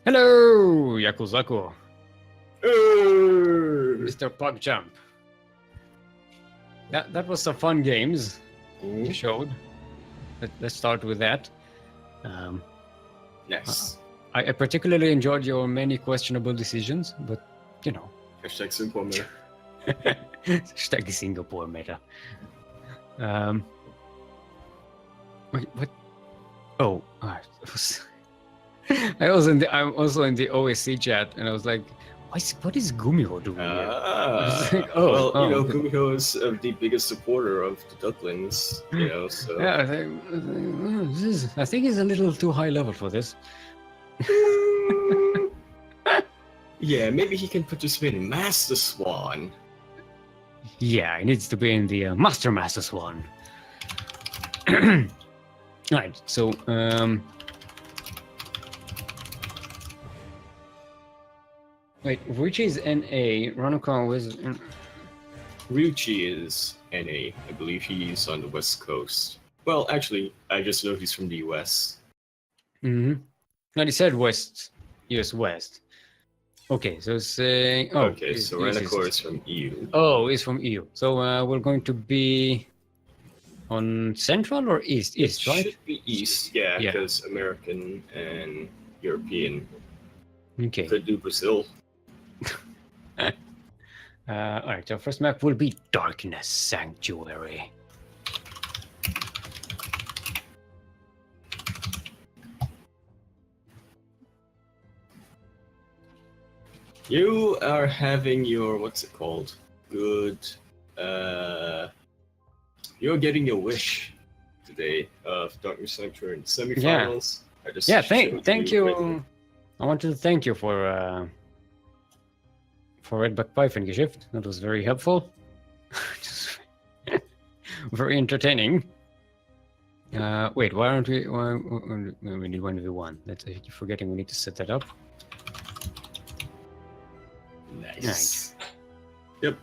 Hello, Yakuzaku. Mr. PogChamp. That was some fun games you showed. Let's start with that. Yes. I particularly enjoyed your many questionable decisions, but you know. Hashtag Singapore meta. Hashtag Singapore meta. Wait, what? Oh, I'm also in the OSC chat, and I was like, what is Gumiho doing here? Like, Gumiho is the biggest supporter of the Ducklings, so... Yeah, I think he's a little too high level for this. Yeah, maybe he can participate in Master Swan. Yeah, he needs to be in the Master Swan. Right, so, wait, which is NA? Ranokon was... Ryuichi is NA. I believe he's on the West Coast. Well, actually, I just know he's from the US. Mm-hmm. No, he said West. US West. Okay, so saying... Oh, okay, so Ranokor is from EU. Oh, he's from EU. So we're going to be on Central or East? East, right? Should be East, yeah, because American and European. Okay. Could do Brazil. Alright, so first map will be Darkness Sanctuary. You are having your, what's it called? Good, you're getting your wish today of Darkness Sanctuary in semifinals. Yeah, thank you. I wanted to thank you for Redback Python Geschichte. That was very helpful. Just very entertaining. Wait, why aren't we? We need 1v1. That's you're forgetting. We need to set that up. Nice. Yep.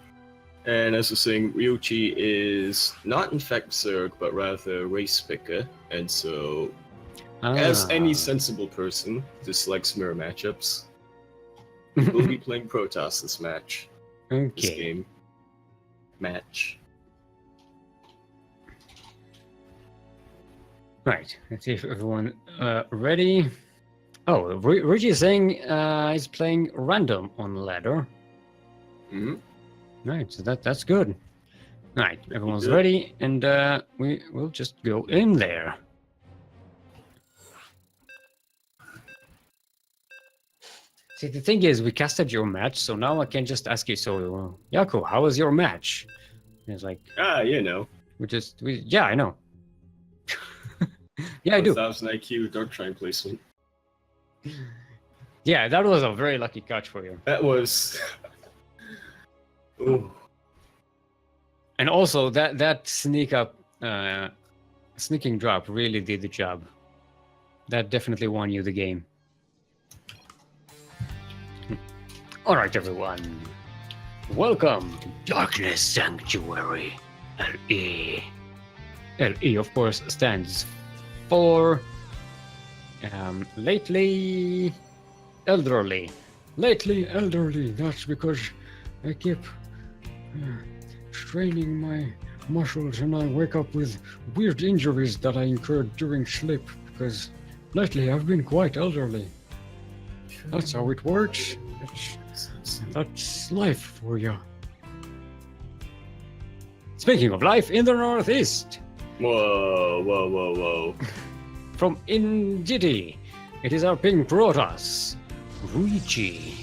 And as I was saying, Ryuichi is not in fact Zerg, but rather race picker, and so, as any sensible person, dislikes mirror matchups. We'll be playing Protoss this match. Okay. This game. Match. Right. Let's see if everyone ready. Oh, Reggie is saying he's playing random on ladder. Mm-hmm. Right, so that's good. Right, everyone's ready, and we will just go in there. See, the thing is, we casted your match, so now I can just ask you, so, Yaku, how was your match? And it's like... yeah, I know. Yeah, I do. 1,000 IQ, Dark Trine placement. Yeah, that was a very lucky catch for you. That was... Ooh. And also, that sneaking drop really did the job. That definitely won you the game. Alright, everyone. Welcome to Darkness Sanctuary. LE. LE, of course, stands for... lately... elderly. Lately elderly. That's because I keep straining my muscles and I wake up with weird injuries that I incurred during sleep because lately I've been quite elderly. That's how it works. That's life for you. Speaking of life in the Northeast. Whoa. From Injiti, it is our ping Protoss, Ryuichi.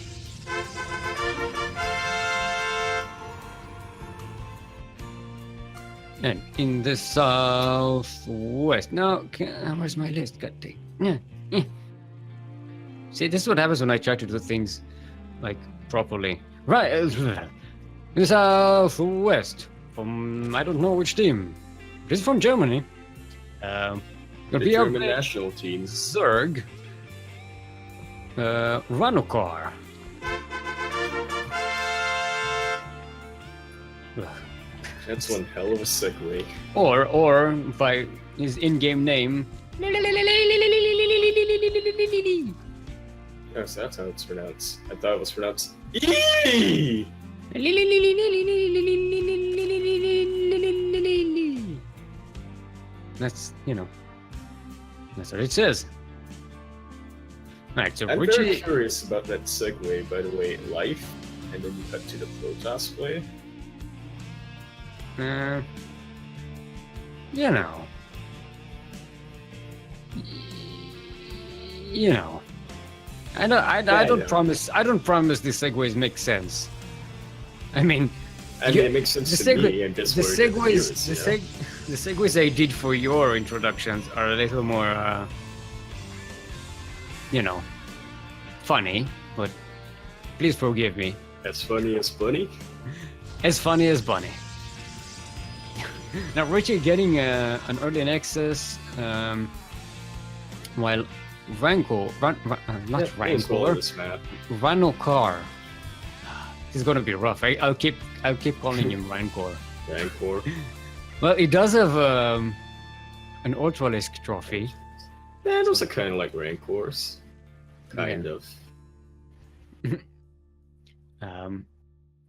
And in the southwest. Now, where's my list? God dang. See, this is what happens when I try to do things like properly. Right, in the southwest. From I don't know which team. This is from Germany. The German national team. Zerg. Ranokar. That's one hell of a segue. Or by his in-game name. Oh, so that's how it's pronounced. I thought it was pronounced Eee! That's, that's what it says. Alright, so I'm Richie... very curious about that segue, by the way, life, and then you cut to the Protoss play. You know. You know. I don't promise the segues make sense. I mean, it makes sense to me. And the segues I did for your introductions are a little more, funny. But please forgive me. As funny as Bunny. As funny as Bunny. Now, Richie getting an early access, while Rancor, Ranokar. This is gonna be rough. I'll keep calling him Rancor. Rancor. Well, he does have an Ultralisk trophy. Yeah, those are kind of like Rancors. Kind of.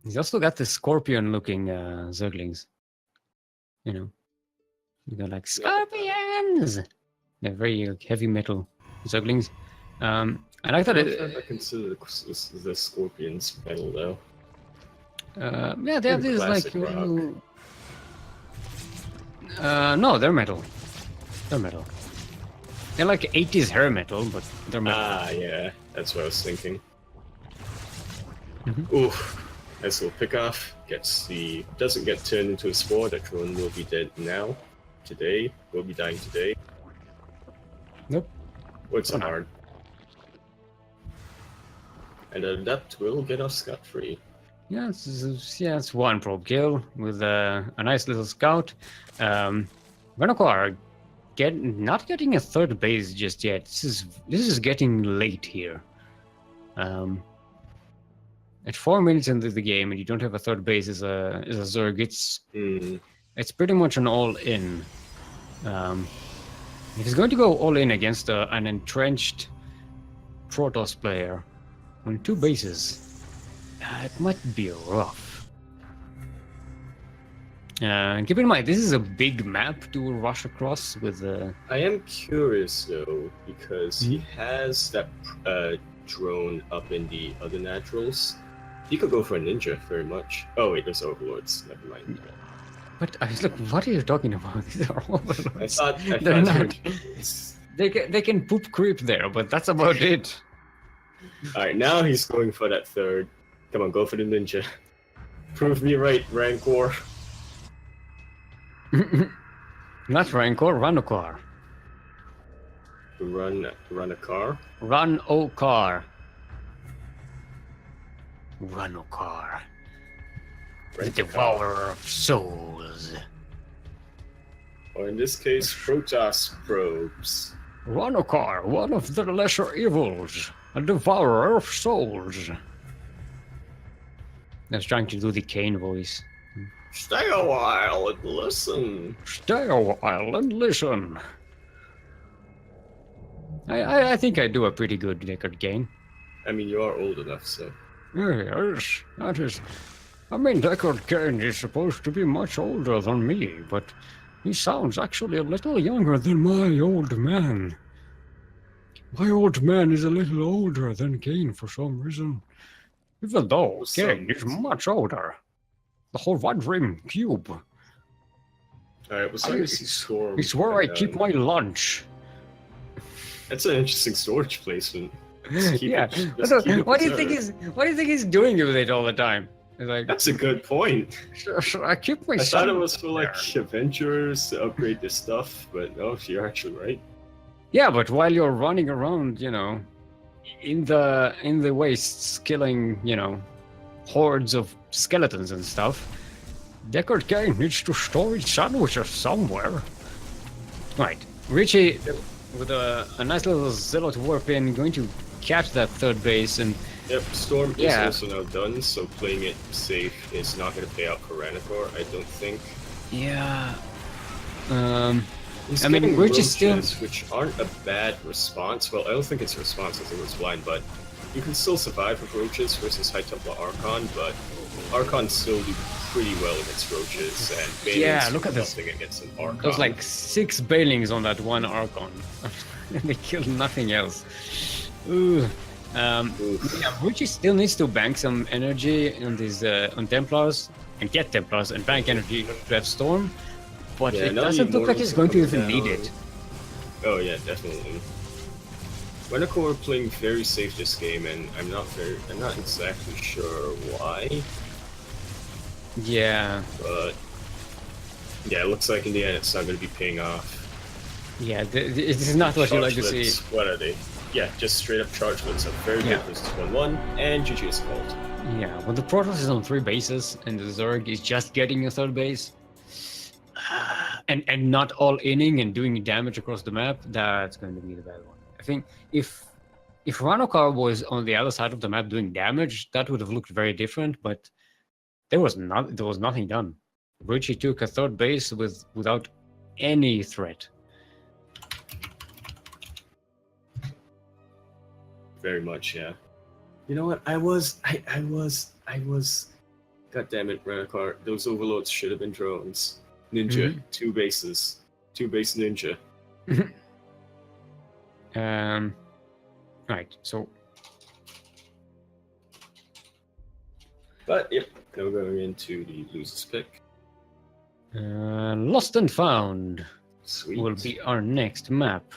He's also got the scorpion-looking Zerglings. You got like scorpions. They're very heavy metal Zerglings. I like that. I consider the scorpions metal though. Yeah, they have these like. No, they're metal. They're metal. They're like 80s hair metal, but they're metal. Ah, yeah, that's what I was thinking. Oof. Nice little pick off. Doesn't get turned into a spore. That drone will be dead now. Today. Will be dying today. Nope. What's hard? And that will get us scot-free. Yeah, it's one probe kill with a nice little scout. Renokar not getting a third base just yet. This is getting late here. At 4 minutes into the game, and you don't have a third base as a Zerg, it's pretty much an all-in. If he's going to go all-in against an entrenched Protoss player on 2 bases, it might be rough. Keep in mind, this is a big map to rush across with. I am curious though, because he has that drone up in the other naturals. He could go for a ninja very much. Oh wait, there's overlords. Never mind. But I was like, what are you talking about? These are overlords. I They're thought not. They can poop creep there, but that's about it. All right, now he's going for that third. Come on, go for the ninja. Prove me right, Rancor. Not Rancor, Ranokar. Run a car. Ranokar. Ranokar. The devourer of souls. Or in this case, Protoss probes. Ranokar, one of the lesser evils. A devourer of souls. I was trying to do the Kane voice. Stay a while and listen. Stay a while and listen. I think I do a pretty good Deckard Kane. I mean, you are old enough, so. Yes, that is. I mean, Deckard Kane is supposed to be much older than me, but he sounds actually a little younger than my old man. My old man is a little older than Kane for some reason. Even though Kane is much older. The whole One Rim Cube. Alright, besides Storm. It's where I keep my lunch. That's an interesting storage placement. Yeah. What do you think he's doing with it all the time? Like, that's a good point. Should I keep my I thought it was for like adventurers to upgrade their stuff, but no, you're actually right. Yeah, but while you're running around, in the wastes, killing, hordes of skeletons and stuff, Deckard Kane needs to store his sandwiches somewhere. Right, Richie, with a nice little zealot warp in, going to catch that third base and. Yep, Storm is also now done, so playing it safe is not going to pay out for Ranokar, I don't think. Yeah. He's Richie still, which aren't a bad response. Well, I don't think it's a response. I think it was blind, but you can still survive with roaches versus High Templar Archon, but Archons still do pretty well against roaches, and Balings look at do this. nothing against an Archon. There's like 6 Balings on that one Archon. And they killed nothing else. Ooh. Ruchi still needs to bank some energy on these on Templars and get Templars and bank energy to have Storm, but it doesn't look like he's going to even need it. Oh yeah, definitely. Renakor are playing very safe this game, and I'm not exactly sure why. Yeah. But yeah, it looks like in the end it's not going to be paying off. Yeah, this is not what you like to see. What are they? Yeah, just straight up charge blitz. So very good versus 1-1, and GG's fault. Yeah, when the Protoss is on 3 bases and the Zerg is just getting a 3rd base, and not all inning and doing damage across the map, that's going to be the bad one. I think if Ranokar was on the other side of the map doing damage, that would have looked very different, but there was nothing done. Ruchi took a 3rd base without any threat. Very much, yeah. You know what? I was. God damn it, Renakar. Those overloads should have been drones. Ninja, 2 bases, 2 base ninja. Right. So. But yep, now going into the losers pick. Lost and Found. Sweet. Will be our next map.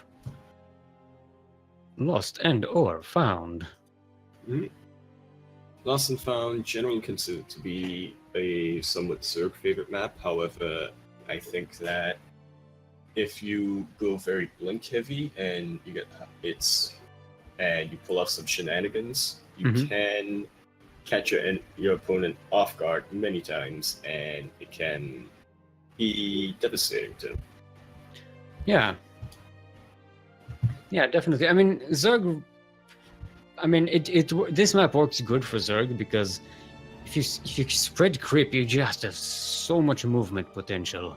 Lost and or Found. Lost and Found, generally considered to be a somewhat Zerg favorite map. However, I think that if you go very blink heavy and you get and you pull off some shenanigans, you can catch your opponent off guard many times, and it can be devastating to them. Yeah. Yeah, definitely. I mean, Zerg. I mean, this map works good for Zerg because if you spread creep, you just have so much movement potential.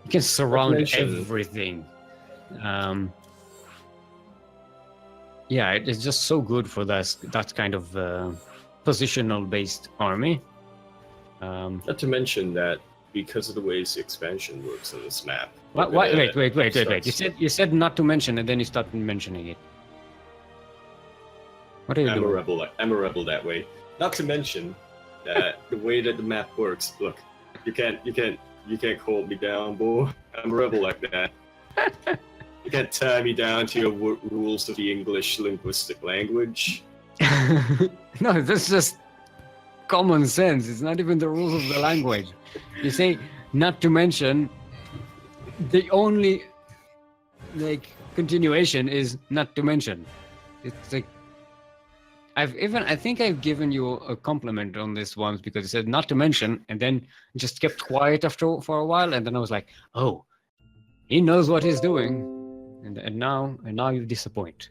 You can surround everything. Yeah, it's just so good for that kind of positional-based army. Not to mention that because of the ways the expansion works on this map. Wait. You said not to mention, and then you started mentioning it. What are you doing? I'm a rebel that way. Not to mention that the way that the map works. Look, you can't hold me down, boy. I'm a rebel like that. You can't tie me down to your rules of the English linguistic language. No, that's just common sense. It's not even the rules of the language. You say not to mention. The only continuation is not to mention. It's like I think I've given you a compliment on this once because you said not to mention and then just kept quiet for a while, and then I was like, oh, he knows what he's doing, and now you disappoint.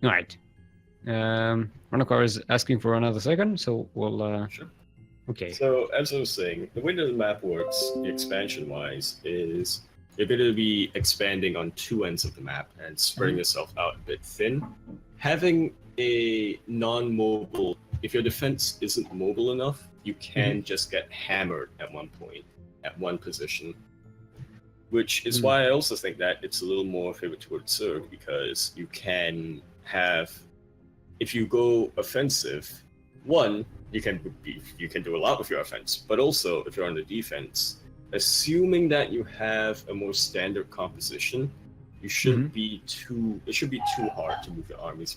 All right. Ranokar is asking for another second, so we'll Sure. Okay. So as I was saying, the way that the map works, the expansion-wise, is you're going to be expanding on 2 ends of the map and spreading yourself out a bit thin. Having a non-mobile, if your defense isn't mobile enough, you can just get hammered at one point, at one position. Which is why I also think that it's a little more favored towards Zerg, because you can have, if you go offensive, one, you can do a lot with your offense, but also if you're on the defense, assuming that you have a more standard composition, you shouldn't be too. It should be too hard to move your armies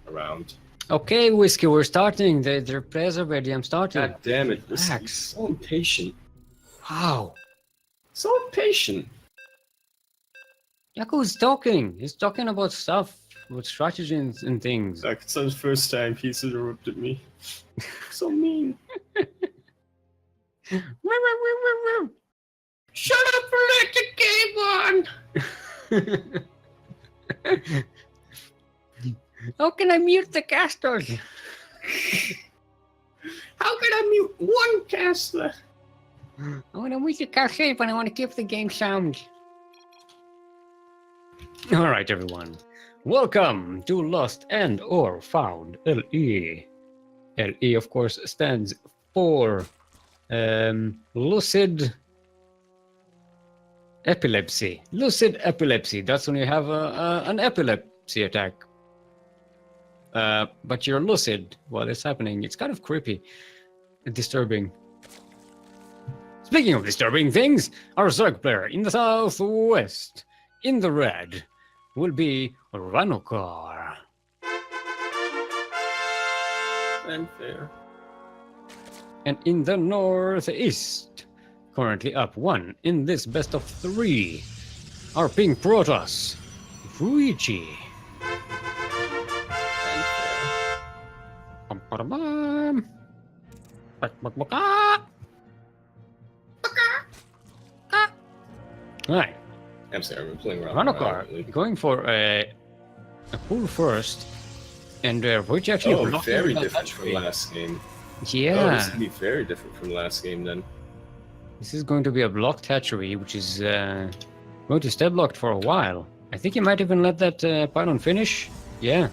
around. Okay, Whiskey, we're starting. Their players are ready. I'm starting. God damn it! Relax. So impatient. Wow. So impatient. Yaku's talking. He's talking about stuff, about strategies and things. Like it's the first time he's interrupted me. So mean. Shut up and let the game on! How can I mute the casters? How can I mute one caster? I want to mute the caster, but I want to keep the game sound. All right, everyone. Welcome to Lost and or Found, LE. LE, of course, stands for lucid epilepsy. Lucid epilepsy. That's when you have an epilepsy attack. But you're lucid while it's happening. It's kind of creepy and disturbing. Speaking of disturbing things, our Zerg player in the southwest, in the red, will be Ranokar. Fanfare. And in the northeast, currently up 1 in this best of 3, our Pink Protoss, Ruichi. Right. I'm sorry, we're playing around. Ranokar going for a pull first, and Ruichi actually blocking very that different hatchery. from last game. Yeah. Oh, this is be very different from last game then. This is going to be a blocked hatchery, which is going to stay blocked for a while. I think he might even let that pylon finish. Yeah.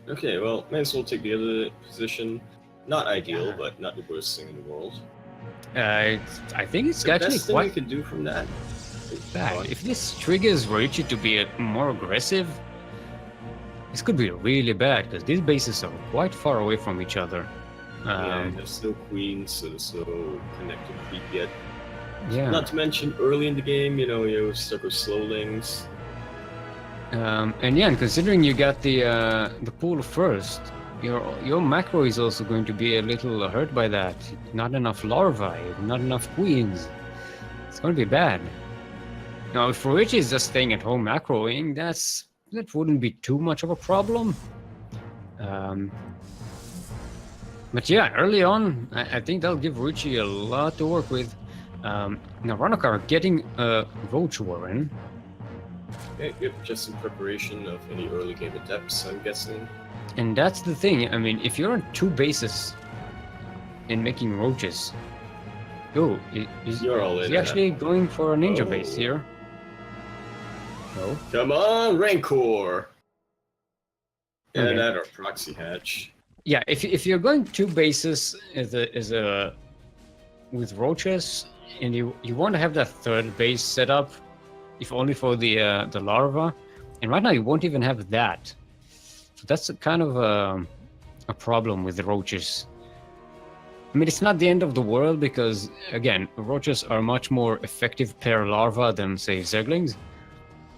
Okay, well, might as well take the other position. Not ideal, but not the worst thing in the world. I think it's The actually best thing quite we can do from that. bad. If this triggers Ruichi to be more aggressive, this could be really bad, because these bases are quite far away from each other. Yeah, there's no queens, so there's no connected creep yet. Yeah. Not to mention, early in the game, you're stuck with slowlings. And considering you got the pool first, your macro is also going to be a little hurt by that. Not enough larvae, not enough queens. It's going to be bad. Now, if Ruichi is just staying at home macroing, that wouldn't be too much of a problem. But yeah, early on, I think that'll give Ruichi a lot to work with. Now, Ranokar getting a Roach Warren. Yep, just in preparation of any early game adepts, I'm guessing. And that's the thing. I mean, if you're on 2 bases in making roaches, You're all is in. he actually going for a ninja Oh. base here? No. Come on, Rancor! Yeah, Okay. that or proxy hatch. Yeah, if you're going 2 bases with roaches, and you want to have that 3rd base set up, if only for the larva, and right now you won't even have that. So that's a kind of a problem with the roaches. I mean, it's not the end of the world because, again, roaches are much more effective per larva than, say, Zerglings.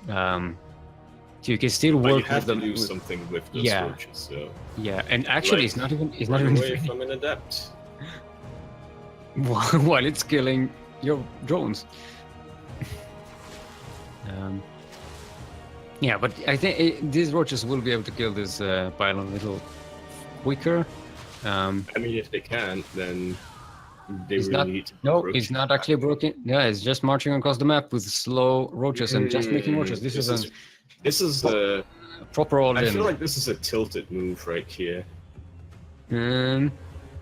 So you can still But you work have with to them. do something with those Yeah. roaches, so... Yeah, and actually, Like, it's not even away from an adept. while it's killing your drones. Yeah, but I think these roaches will be able to kill this pylon a little quicker. I mean, if they can't, then they It's really not, need to... no, approach it's not it. actually broken. Yeah, it's just marching across the map with slow roaches and just making roaches. This is a proper all I in. feel like this is a tilted move right here.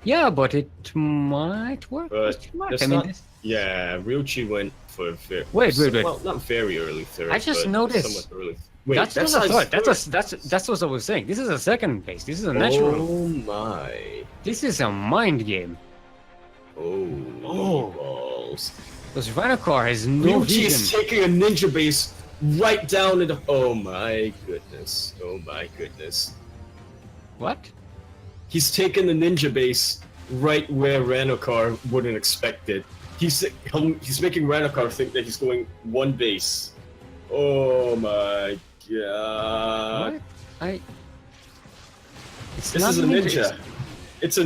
Yeah, but it might work. But I mean, this, Yeah, Ryuchi went for a very... Wait. Well, not very early third. I just but noticed. somewhat early. Wait, that's not a third. That's what I was saying. This is a second base. This is a natural. Oh my! This is a mind game. Oh balls! Because Ranokar has no Ryuchi vision. is taking a ninja base right down into... Oh my goodness! Oh my goodness! What? He's taken the ninja base right where Ranokar wouldn't expect it. He's making Ranokar think that he's going 1 base. Oh my god! What? It's This not is a ninja. ninja. It's a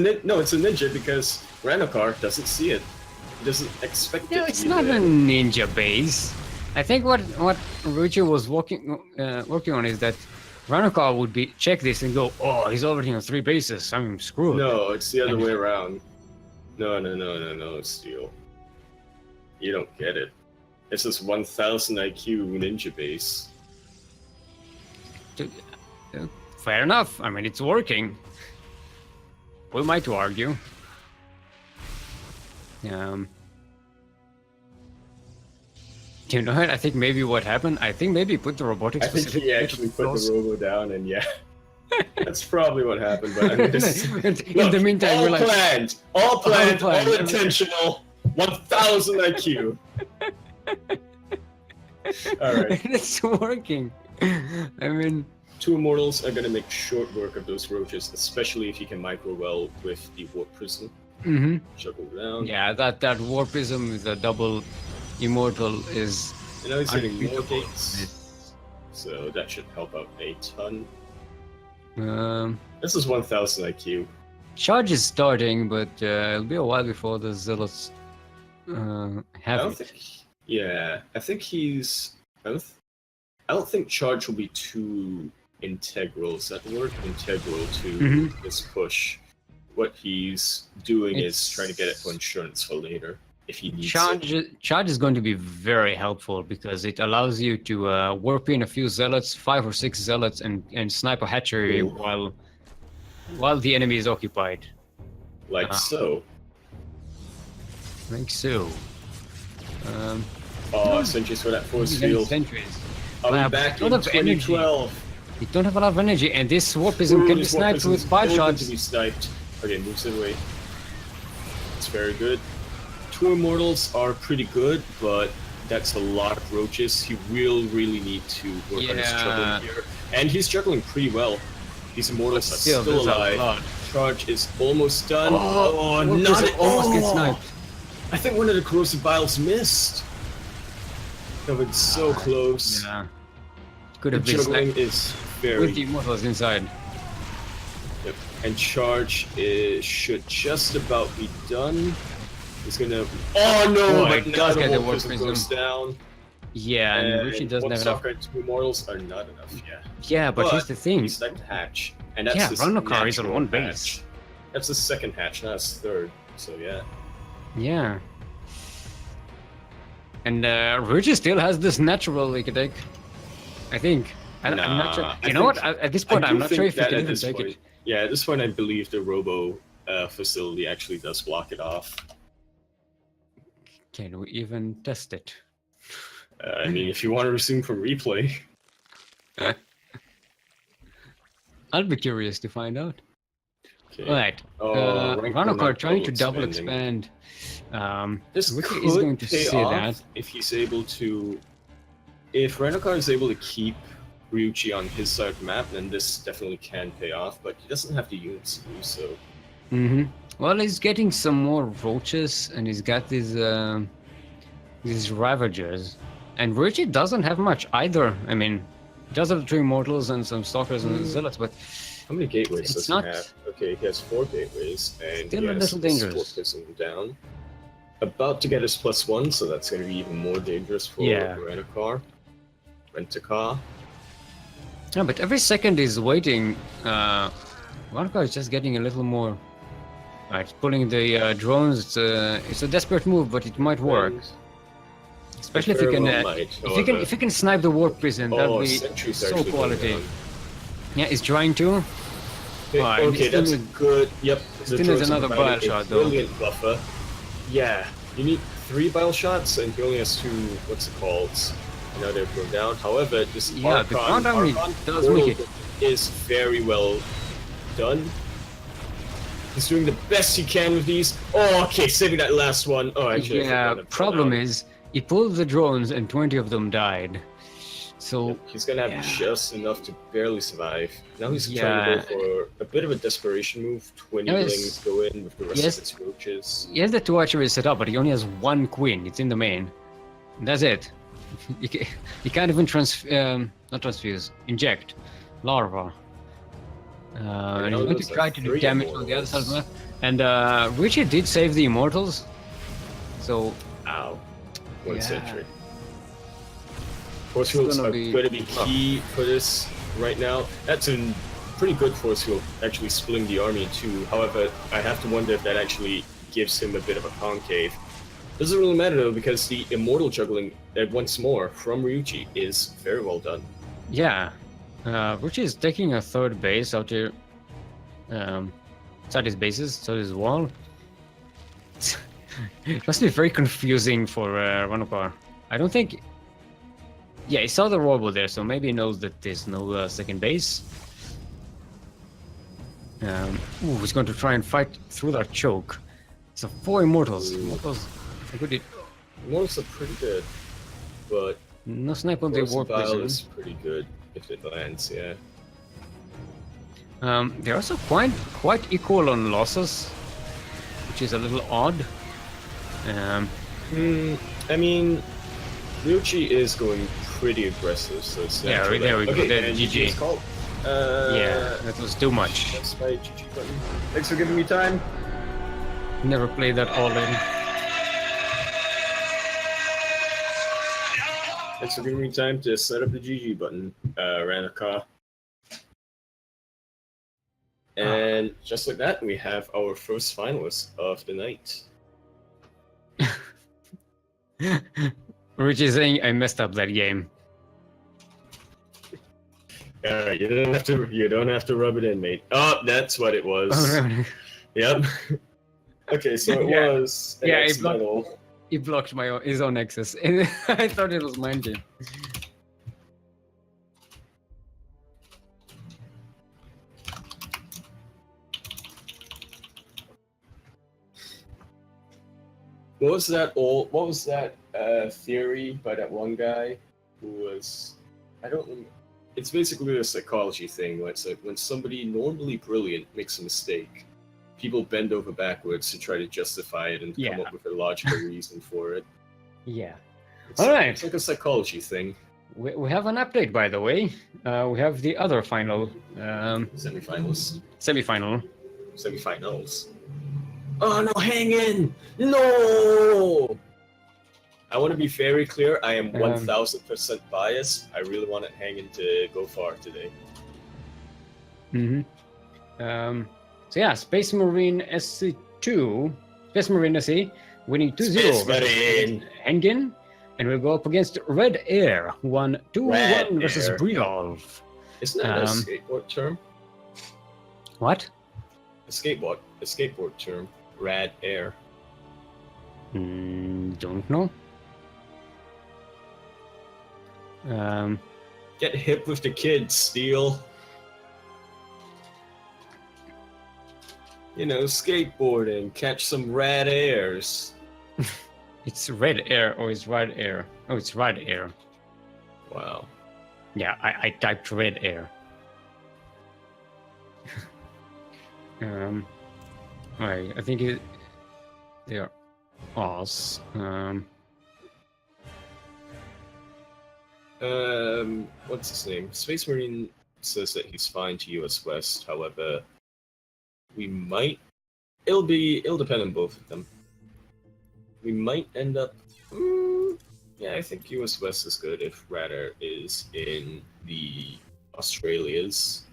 ninja because Ranokar doesn't see it. He doesn't expect it. No, to it's be not there. a ninja base. I think what Ruichi was working on is that Ranokar would check this and go, oh, he's already on 3 bases. I'm screwed. No, it's the other way around. No, Steel. You don't get it. It's this 1000 IQ ninja base. Fair enough. I mean, it's working. We might argue. Yeah, You know what? I think maybe what happened. I think maybe he put the robotics. I think he actually put the robo down, and yeah, that's probably what happened. But I mean, in the meantime, we're like all planned, all intentional, 1000 IQ. All right, it's working. I mean, 2 immortals are gonna make short work of those roaches, especially if you can micro well with the warp prism. Juggle down. Yeah, that warpism with a double immortal is. And now he's getting more gates, so that should help out a ton. This is 1000 IQ. Charge is starting, but it'll be a while before the zealots have it. I think he's. I don't think charge will be too integral. Is that the word? Integral to this push. What he's doing is trying to get it for insurance for later if he needs it. Charge is going to be very helpful because it allows you to warp in a few zealots, 5 or 6 zealots, and snipe a hatchery while the enemy is occupied. Like so. Like so. Sentries for that force field. Sentries. I'll be back in 2012. You don't have a lot of energy, and this warpism can be sniped with 5 shots. To be sniped. Okay, moves it away. It's very good. 2 immortals are pretty good, but that's a lot of roaches. He will really need to work on his juggling here. And he's juggling pretty well. These immortals are still alive. Charge is almost done. Almost gets sniped. I think one of the corrosive biles missed. That was so close. Yeah. Could have been juggling sniped is very with the immortals inside. Yep. And charge should just about be done. He's gonna. Oh no! But now the warp prism goes down. Yeah, and Richie doesn't have enough. 2 immortals are not enough. Yeah. Yeah, but here's the thing. He's like the hatch, and that's the Ronokar is on one base. That's the second hatch, not his third. So yeah. Yeah. And Richie still has this natural Icadic. I think. I'm not sure. You know what? At this point, I'm not sure if he can even take it. Yeah, at this point, I believe the Robo facility actually does block it off. Can we even test it? I mean, if you want to resume from replay. I'll be curious to find out. Okay. Alright. Ronokar trying to double expand. This Ricky could is going to pay see off that. if he's able to. If Ronokar is able to keep Ryuchi on his side of the map, then this definitely can pay off, but he doesn't have the units to do so. Well, he's getting some more roaches, and he's got these Ravagers. And Ryuchi doesn't have much either. I mean, he does have 3 Immortals and some Stalkers and Zealots, but... How many gateways does he have? Okay, he has 4 gateways, and still he a has little dangerous. Warpism down. About to get his +1, so that's going to be even more dangerous for Rent-A-Car. Yeah, but every second he's waiting, Ronokar is just getting a little more... Right, pulling the drones, it's a desperate move, but it might work. Especially if you can, if you can snipe the warp prison, that'd be so quality. Yeah, he's trying to. Okay, that's a good. Yep. Still is another bile shot though. Brilliant buffer. Yeah, you need 3 bile shots, and he only has 2. What's it called? Now they're going down. However, this Archon is very well done. He's doing the best he can with these. Oh, okay, saving that last one. Oh, actually, yeah. Problem is, he pulled the drones and 20 of them died. So he's gonna have just enough to barely survive. Now he's trying to go for a bit of a desperation move. 20 Blings go in with the rest of his roaches. He has the 2 archeries set up, but he only has 1 queen. It's in the main. That's it. You can't even not transfuse, inject larva. And he's going to try to do damage on the other side of the map. And Richie did save the immortals. So. Ow. 1 sentry. Force fields are going to be key for this right now. That's a pretty good force field, actually splitting the army in 2. However, I have to wonder if that actually gives him a bit of a concave. Doesn't really matter though, because the immortal juggling, once more, from Ryuchi is very well done. Yeah. Ryuchi is taking a 3rd base out here. Outside his bases, outside his wall. It must be very confusing for Ronokar. I don't think Yeah, he saw the robo there, so maybe he knows that there's no second base. Ooh, he's going to try and fight through that choke. So 4 immortals. Immortals are good. Immortals are pretty good, but No snipe on the warp Bile prison. is pretty good if it lands, yeah. They're also quite equal on losses, which is a little odd. I mean, Ryuchi is going pretty aggressive, so it's Yeah, natural there we go. Okay, Then and GG. is called. Yeah, that was too much. That's my GG button. Thanks for giving me time. Never played that all in. Thanks for giving me time to set up the GG button. Ran a car. And just like that, we have our first finalist of the night. Rich is saying I messed up that game. Alright, you don't have to rub it in, mate. Oh, that's what it was. Oh, no. Yep. Okay, so it Yeah. was an Yeah, X medal. He blocked his own access. I thought it was mine game. What was that theory by that one guy who was, I don't remember. It's basically a psychology thing where it's like when somebody normally brilliant makes a mistake, people bend over backwards to try to justify it and come up with a logical reason for it. Yeah. Alright. It's like a psychology thing. We have an update, by the way. We have the other final. Semifinals. Semifinals. Oh no, hang in! No! I want to be very clear, I am 1000% biased. I really wanted Hangin to go far today. So yeah, Space Marine SC2, Space Marine SC, winning 2-0 Space Marine. Hangin, and we'll go up against Red Air, who won 2-1 versus Briolv. Isn't that a skateboard term? What? A skateboard term. Rad Air. Don't know. Get hip with the kids, Steel. You know, skateboarding, catch some rad airs. It's Red Air or it's Red Air? Oh, it's Red Air. Wow. Yeah, I typed Red Air. Right, I think they are Oz. What's his name? Space Marine says that he's fine to US West, however, it'll depend on both of them. We might end up, yeah, I think US West is good if Radar is in the Australias.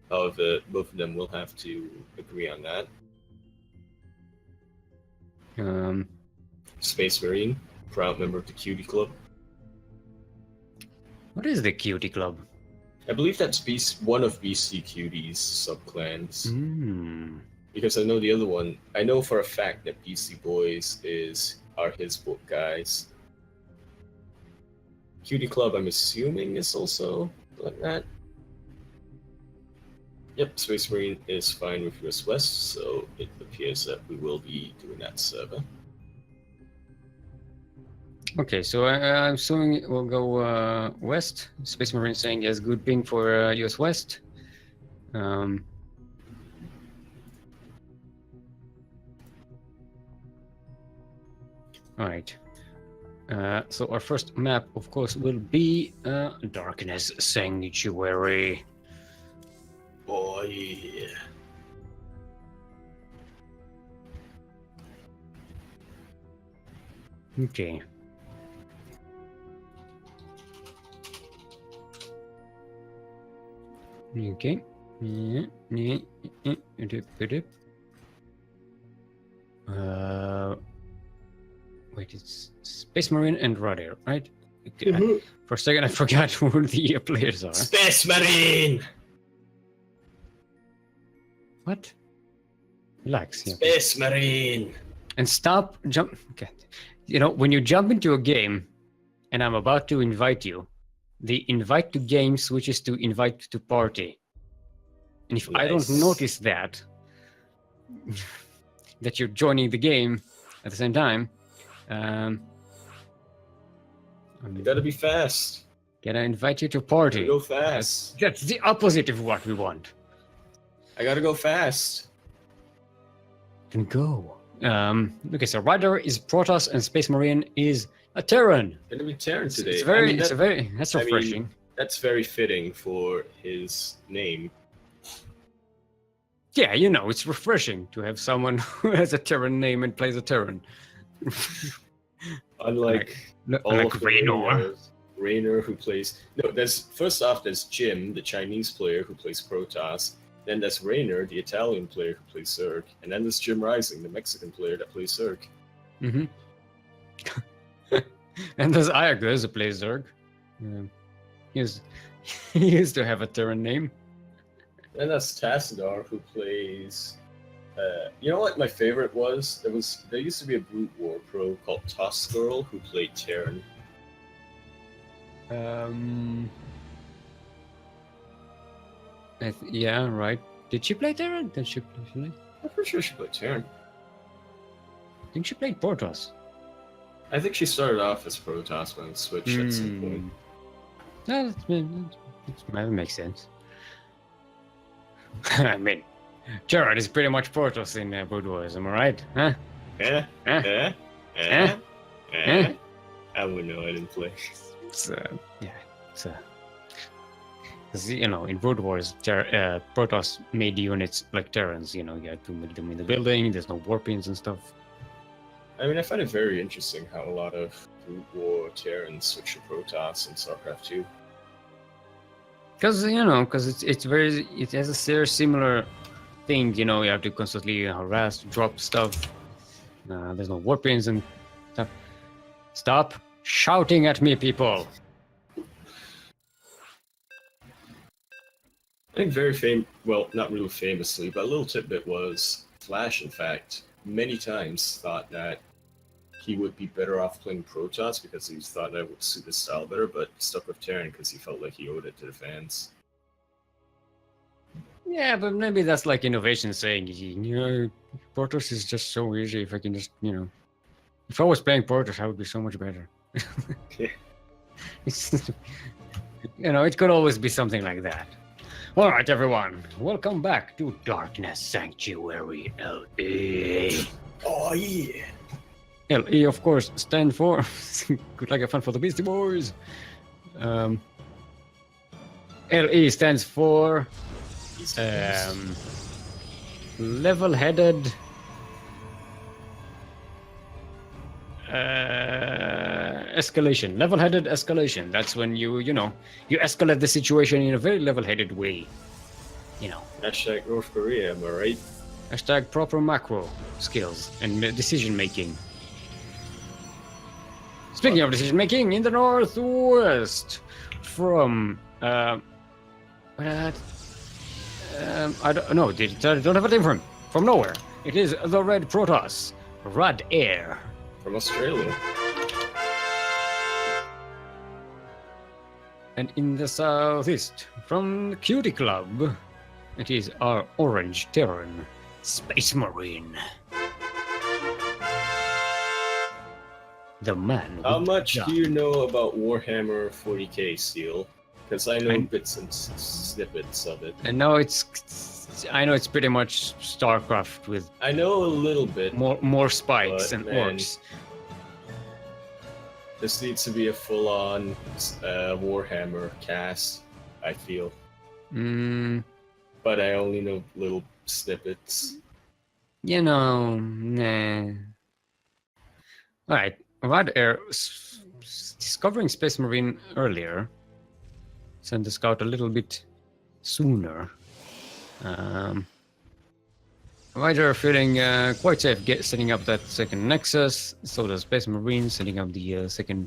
However, both of them will have to agree on that. Space Marine, proud member of the Cutie Club. What is the Cutie Club? I believe that's one of BC Cutie's subclans. Because I know the other one. I know for a fact that BC Boys are his book guys. Cutie Club, I'm assuming, is also like that. Yep, Space Marine is fine with US West, so it appears that we will be doing that server. Okay, so I'm assuming we'll go west. Space Marine saying yes, good ping for US West. Alright. So our first map, of course, will be Darkness Sanctuary. Oh yeah. Okay. Okay. Wait, it's Space Marine and Radar, right? Okay. For a second, I forgot who the players are. Space Marine! What? Relax. Yeah. Space Marine! And stop jump. Okay. You know, when you jump into a game and I'm about to invite you, the invite to game switches to invite to party. And if I don't Nice. notice that you're joining the game at the same time, You gotta be fast. can I invite you to party? Go fast. That's the opposite of what we want. I gotta go fast. Then go. Okay, so Rider is Protoss and Space Marine is a Terran. Gonna be Terran today. It's very, I mean, that's I mean, refreshing. that's very fitting for his name. Yeah, you know, it's refreshing to have someone who has a Terran name and plays a Terran. Unlike all like of the Raynor. Raynor, who plays... No, first off, there's Jim, the Chinese player who plays Protoss. Then there's Raynor, the Italian player who plays Zerg. And then there's Jim Rising, the Mexican player that plays Zerg. Mm-hmm. And there's Ayagus who plays Zerg. He used to have a Terran name. Then that's Tassadar, who plays... you know what my favorite was? There used to be a Brute War pro called Toss Girl who played Terran. Yeah, right. Did she play Terran? Did she play? I'm pretty sure she played Terran. I think she played Protoss. I think she started off as Protoss when switched at some point. No, that makes sense. I mean, Terran is pretty much Protoss in Brood Wars, am I right? Huh? I wouldn't know, I didn't play. Because, you know, in Brood Wars, Protoss made units like Terrans, you know, you had to make them in the building, there's no warpings and stuff. I mean, I find it very interesting how a lot of Brood War Terrans switch to Protoss in StarCraft 2. Because, you know, it has a very similar thing, you know, you have to constantly harass, drop stuff. There's no warpings and stuff. Stop shouting at me, people! I think well, not really famously, but a little tidbit was Flash, in fact, many times thought that he would be better off playing Protoss because he thought that would suit his style better, but stuck with Terran because he felt like he owed it to the fans. Yeah, but maybe that's like innovation saying, you know, Protoss is just so easy if I can just, you know... If I was playing Protoss, I would be so much better. Yeah. You know, it could always be something like that. Alright, everyone. Welcome back to Darkness Sanctuary LE. Oh, yeah! LE, of course, stand for... Good luck and fun for the Beastie Boys. LE stands for... level-headed... escalation. Level-headed escalation. That's when you escalate the situation in a very level-headed way. You know. Hashtag North Korea, am I right? Hashtag proper macro skills and decision-making. Speaking of decision-making, in the northwest from... I don't know, I don't have a name for him. From nowhere. It is the Red Protoss. Rad Air. From Australia. And in the southeast, from the Cutie Club, it is our Orange Terran, Space Marine. The man. How much do you know about Warhammer 40k, Steel? Because I know bits and snippets of it. I know it's pretty much StarCraft with. I know a little bit. More spikes and orcs. This needs to be a full-on Warhammer cast, I feel. But I only know little snippets. You know, nah. Alright, Rad Air discovering Space Marine earlier. Send the scout a little bit sooner. Ryder feeling quite safe setting up that second Nexus, so does Space Marine setting up the second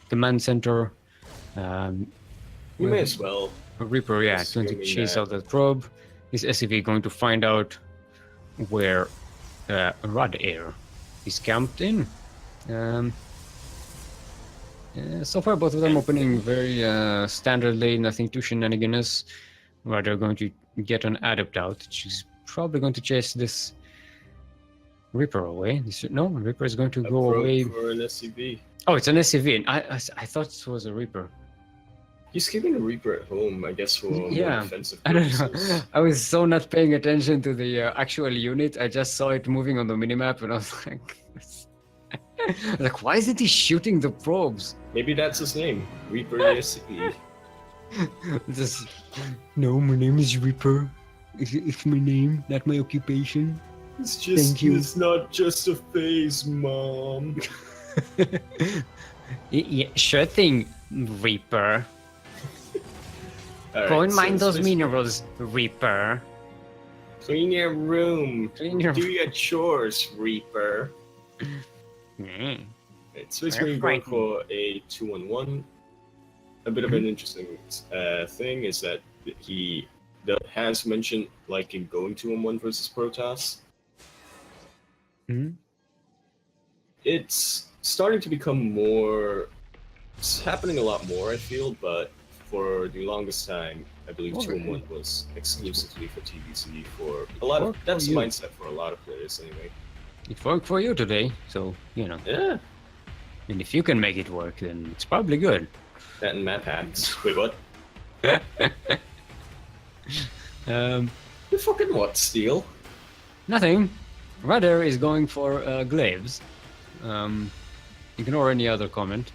command center. You may as well. Reaper, yeah, going to chase out that probe. Is SCV going to find out where Rad Air is camped in? So far, both of them opening very standardly, nothing too shenaniganous. Rather going to get an Adept out. She's probably going to chase this Reaper away. No, Reaper is going to go away. For an SCV. Oh, it's an SCV. And I thought it was a Reaper. He's keeping a Reaper at home, I guess, for more defensive I purposes. don't know. I was so not paying attention to the actual unit. I just saw it moving on the minimap, and I was like, why isn't he shooting the probes? Maybe that's his name, Reaper SCV. Just, no, my name is Reaper. It's my name, not my occupation. It's not just a phase, Mom. Yeah, sure thing, Reaper. All Go right, and so mine those Space minerals, Reaper. Clean your room. Clean your Do your chores, Reaper. It's Space Marine going for a 2-on-1. A bit of an interesting thing is that he has mentioned liking going 2-on-1 versus Protoss. It's starting to become more. It's happening a lot more, I feel, but for the longest time, I believe 2-on-1 was exclusively for TVC for a lot of. That's the mindset for a lot of players, anyway. It worked for you today, so Yeah. And if you can make it work, then it's probably good. That and map hacks. Wait, what? You fucking what, Steel? Nothing. Rudder is going for glaives. Ignore any other comment.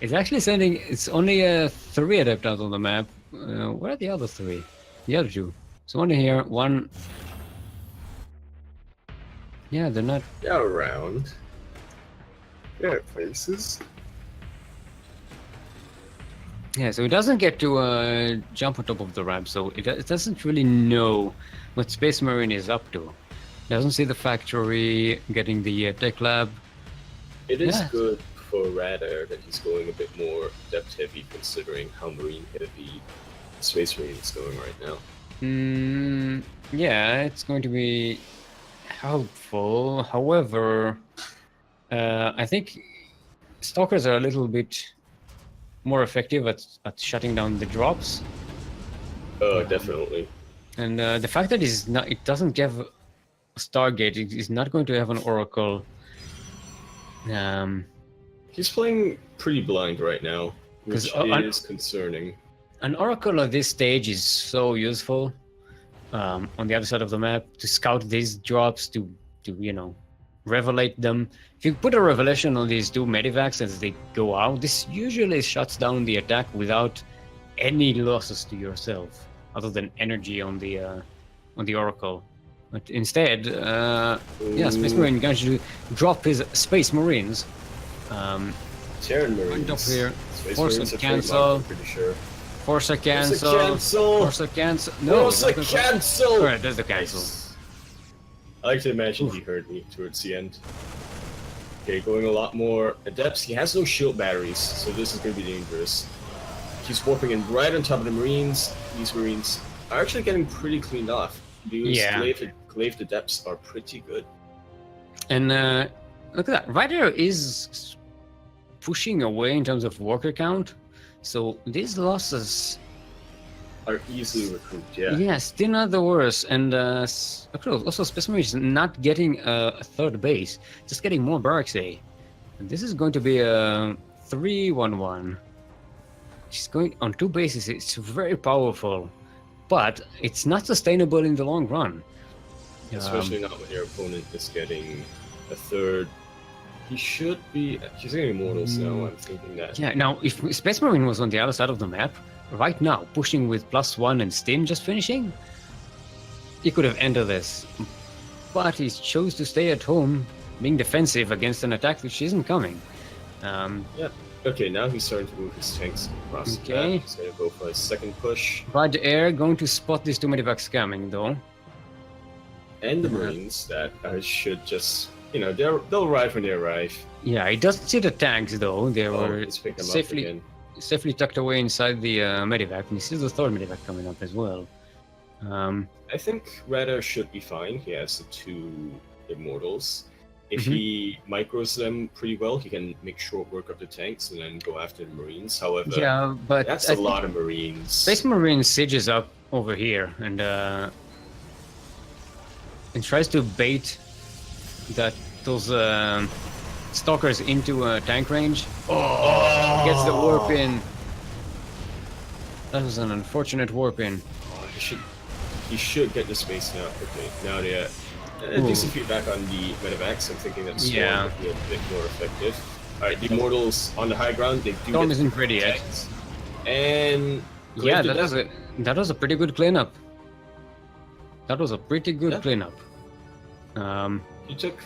It's actually sending. It's only 3 adept out on the map. Where are the other 3? The other 2. So one here, one. Yeah, they're not. They're around. They're at places. Yeah, so it doesn't get to jump on top of the ramp, so it doesn't really know what Space Marine is up to. Doesn't see the factory, getting the tech lab. It is good for Radar that he's going a bit more depth heavy, considering how marine heavy Space Marine is going right now. Yeah, it's going to be helpful. However, I think Stalkers are a little bit more effective at shutting down the drops. Oh, definitely. And the fact that it doesn't give a Stargate, it is not going to have an Oracle. He's playing pretty blind right now, which is concerning. An Oracle at this stage is so useful on the other side of the map to scout these drops, to revelate them. If you put a revelation on these 2 medivacs as they go out, this usually shuts down the attack without any losses to yourself, other than energy on the Oracle. But instead, Space Marine going to drop his Space Marines. Terran Marines. Up here. Force cancel. I'm pretty sure. Force cancel. Force cancel. No. Force cancel. Alright, there's the cancel. Nice. I like to imagine he heard me towards the end. Okay, going a lot more adepts. He has no shield batteries, so this is going to be dangerous. He's warping in right on top of the Marines. These Marines are actually getting pretty cleaned off. These glaive adepts are pretty good. And look at that. Rider is pushing away in terms of worker count. So these losses are easily recouped, yeah. Yeah, still not the worst. And also Space Marine is not getting a 3rd base, just getting more barracks A. And this is going to be a 3-1-1. She's going on 2 bases. It's very powerful, but it's not sustainable in the long run. Especially not when your opponent is getting a 3rd. He's getting immortals now, I'm thinking that. Yeah, now if Space Marine was on the other side of the map, right now, pushing with +1 and Stim just finishing, he could have ended this. But he chose to stay at home, being defensive against an attack which isn't coming. Okay, now he's starting to move his tanks across the map. He's going to go for his 2nd push. But the air going to spot these 2 medivacs coming, though. And the Marines that should just, they'll arrive when they arrive. Yeah, he doesn't see the tanks, though. They were safely tucked away inside the medivac, and he sees the 3rd medivac coming up as well. I think Radar should be fine. He has the 2 immortals. if he micros them pretty well, he can make short work of the tanks and then go after the Marines. However, yeah, but that's a lot of Marines. Space Marine sieges up over here and tries to bait those stalkers into tank range. Oh, gets the warp in. That was an unfortunate warp in. Oh, he should get the space now quickly. Now yeah. Decent feedback on the medevacs. I'm thinking that Storm would be a bit more effective. Alright, the Immortals on the high ground, they do Storm isn't ready yet. And yeah, that was a pretty good cleanup. That was a pretty good cleanup. He took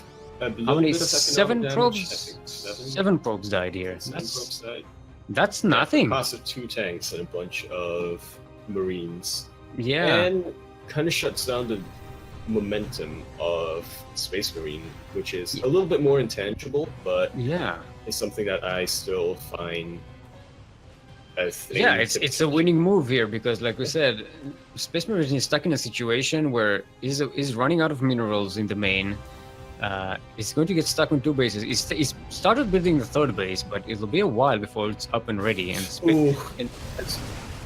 a how many? bit of 7 damage, probes? I think 7 probes died here. 7 probes died. That's nothing. Cost of 2 tanks and a bunch of Marines. Yeah. And kind of shuts down the momentum of Space Marine, which is a little bit more intangible, but yeah, it's something that I still find as it's a winning move here because, like we said, Space Marine is stuck in a situation where he's running out of minerals in the main. It's going to get stuck on 2 bases. He's started building the 3rd base, but it'll be a while before it's up and ready. And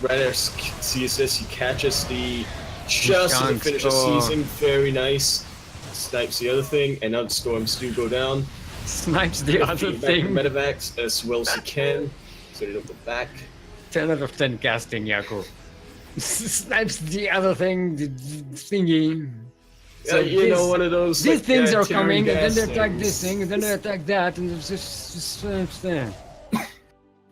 Radar sees this, he catches the just as the finisher sees him, very nice. Snipes the other thing, and now the storms do go down. Snipes the other thing. Medevacs as well as he can, so they don't go back. 10 out of 10 casting, Yaku. Snipes the other thing, the thingy. So you know, one of those. These things are coming, and then they attack this thing, and then they attack that, and it's just there.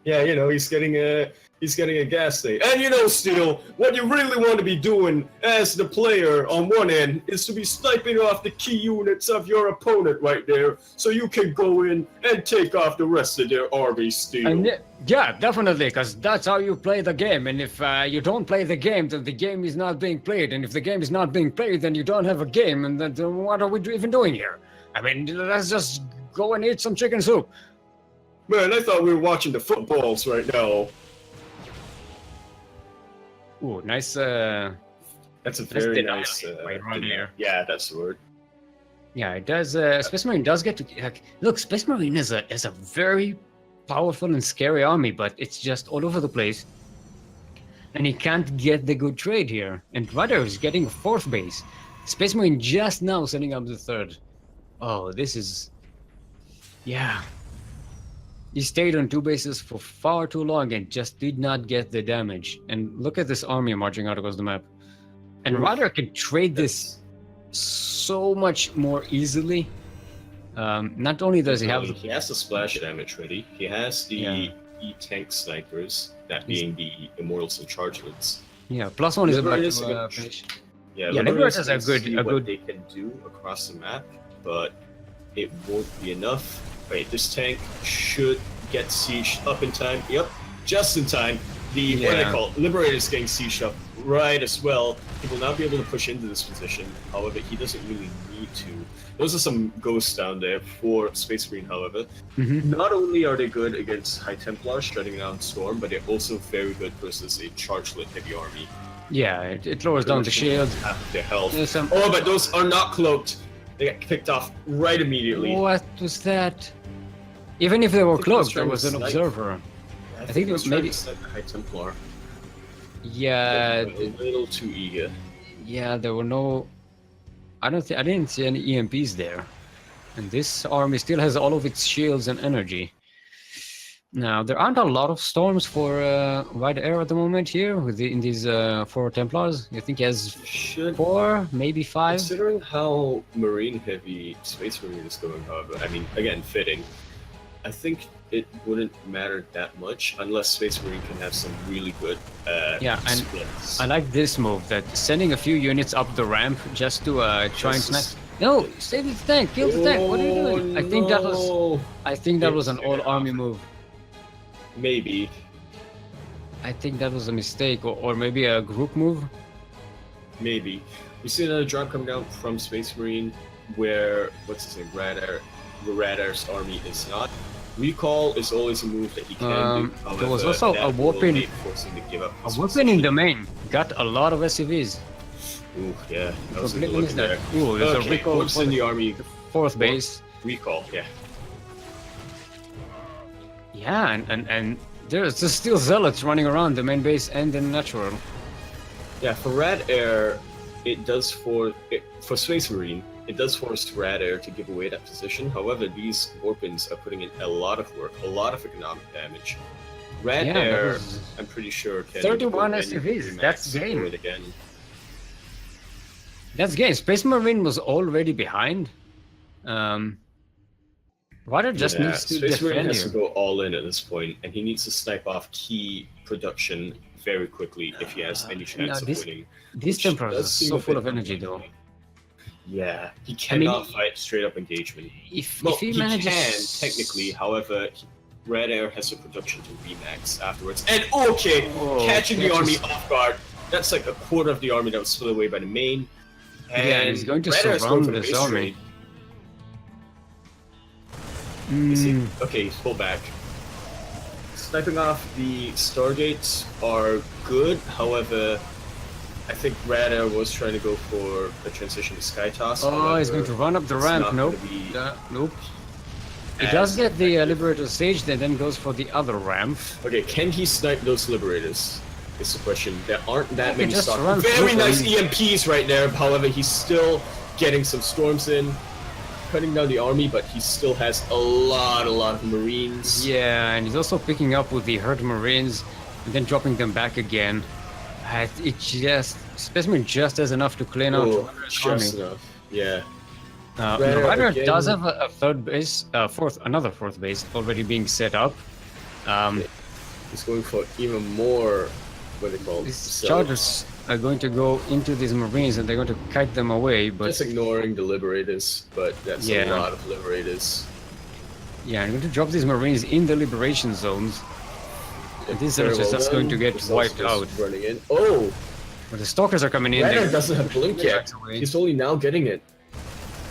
Yeah, you know, he's getting a gas thing. And you know, Steel, what you really want to be doing as the player on one end is to be sniping off the key units of your opponent right there, so you can go in and take off the rest of their army, Steel. And yeah, definitely, because that's how you play the game. And if you don't play the game, then the game is not being played. And if the game is not being played, then you don't have a game. And then what are we even doing here? I mean, let's just go and eat some chicken soup. Man, I thought we were watching the footballs right now. Ooh, nice. That's a very nice. Right there. Yeah, that's the word. Yeah, it does. Space Marine does get to look. Space Marine is a very powerful and scary army, but it's just all over the place, and he can't get the good trade here. And Rudder is getting a 4th base. Space Marine just now setting up the 3rd. Oh, this is. Yeah. He stayed on 2 bases for far too long and just did not get the damage. And look at this army marching out across the map. And Rudder can trade this so much more easily. Not only does he have... He has the splash damage ready. He has the E-tank snipers, that being the Immortals and Chargelets. Yeah, +1 is about to finish. Yeah, Liberators are good. What they can do across the map, but it won't be enough. Wait, this tank should get sieged up in time. Yep, just in time. The what do they call it? Liberator is getting sieged up right as well. He will not be able to push into this position. However, he doesn't really need to. Those are some ghosts down there for Space Marine, however. Not only are they good against High Templars shutting down Storm, but they're also very good versus a Chargelet heavy army. Yeah, it lowers down the shield. Half their health. Oh, but those are not cloaked. They got picked off right immediately. What was that? Even if they were cloaked, there was an observer. I think it was maybe the High Templar. Yeah, a little too eager. Yeah, there were no. I didn't see any EMPs there, and this army still has all of its shields and energy. Now there aren't a lot of storms for Wide Air at the moment here in these 4 Templars. You think he has 4, maybe 5? Considering how Marine heavy Space Marine is going, however, I mean, again, fitting. I think it wouldn't matter that much unless Space Marine can have some really good splits. I like this move, that sending a few units up the ramp just to try and snipe. No, save the tank, kill the tank. What are you doing? No. I think that was an all army move. Maybe. I think that was a mistake, or maybe a group move. Maybe. We see another drop come down from Space Marine, where Radar's army is not. Recall is always a move that he can do. However, there was also a weapon. A weapon in the main got a lot of SCVs. Ooh, yeah. Ooh, there's a recall in the army. 4th base. recall. Yeah. Yeah, and there's still zealots running around the main base and the natural. Yeah, for Rad Air, it does for Space Marine, it does force Rad Air to give away that position. However, these Warpins are putting in a lot of work, a lot of economic damage. Rad Air, I'm pretty sure, can 31 SCVs. That's game. It again. That's game. Space Marine was already behind. Ryder just needs to Space Marine defend has here. to go all in at this point, and he needs to snipe off key production very quickly if he has any chance of winning. This Temporal is so full of energy, though. Yeah, he cannot fight straight up engagement. If he manages... can, technically, however, Red Air has a production to remax afterwards. And catching the army off guard. That's like a quarter of the army that was split away by the main. And he's going to Red surround this army. Okay, he's pulled back. Sniping off the Stargates are good, however, I think Red Air was trying to go for a transition to Sky Toss. Oh, he's going to run up the ramp. Nope. Nope. He does get the Liberator Sage, then goes for the other ramp. Okay, can he snipe those Liberators? Is the question. There aren't that many stocks. Very nice EMPs right there, however, he's still getting some storms in. Cutting down the army, but he still has a lot of Marines. Yeah, and he's also picking up with the hurt Marines and then dropping them back again. It just, Specimen just has enough to clean out just enough. Yeah. Ryder does have a third base, another fourth base already being set up. He's going for even more. What they call these chargers are going to go into these Marines and they're going to kite them away, but just ignoring the Liberators, but that's a lot of Liberators. Yeah, I'm going to drop these Marines in the liberation zones. And these are just going to get wiped out. Running in. Oh! But the Stalkers are coming in. Ryder doesn't have Blink yet. He's only now getting it.